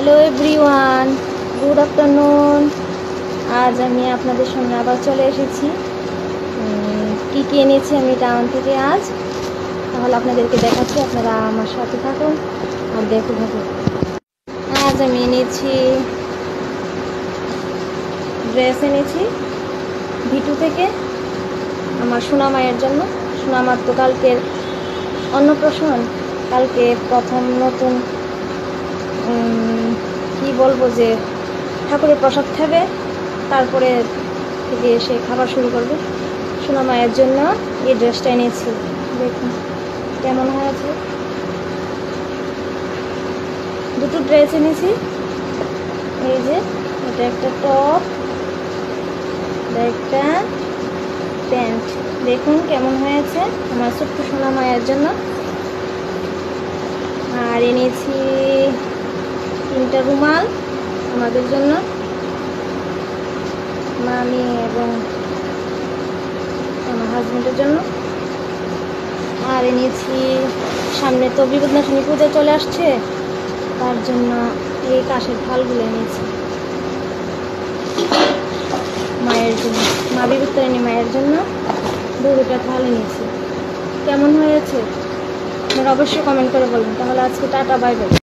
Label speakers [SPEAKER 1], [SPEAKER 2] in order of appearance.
[SPEAKER 1] Hello everyone, good afternoon. আজ আমি আপনাদের সামনে আবার চলে এসেছি। কী কী এনেছি আমি টাউন থেকে আজ, তাহলে আপনাদেরকে দেখাচ্ছি। আপনারা আমার সাথে থাকুন আর দেখতে থাকুন। আজ আমি এনেছি ড্রেস এনেছি ভিটু থেকে আমার সোনামায়ের জন্য। সোনামার তো কালকের অন্নপ্রাশন, কালকে প্রথম নতুন কি বলবো যে ঠাকুরের প্রসাদ খাবে, তারপরে থেকে এসে খাবার শুরু করবে। সোনা মায়ের জন্য এই ড্রেসটা এনেছি, দেখুন কেমন হয়েছে। দুটো ড্রেস এনেছি, এই যে এটা একটা টপ, একটা প্যান্ট, দেখুন কেমন হয়েছে আমার ছোট্ট সোনা মায়ের জন্য। আর এনেছি 3টা রুমাল আমাদের জন্য, মামি এবং আমার হাজবেন্ডের জন্য। আর এনেছি, সামনে তো বিপদনাশিনী পূজা চলে আসছে, তার জন্য এই কাঁসের থালগুলো এনেছি মায়ের জন্য, মা বিপত্তারিণী মায়ের জন্য 2টা থাল এনেছি। কেমন হয়েছে আপনারা অবশ্যই কমেন্ট করে বলবেন। তাহলে আজকে টাটা, বাই বাই।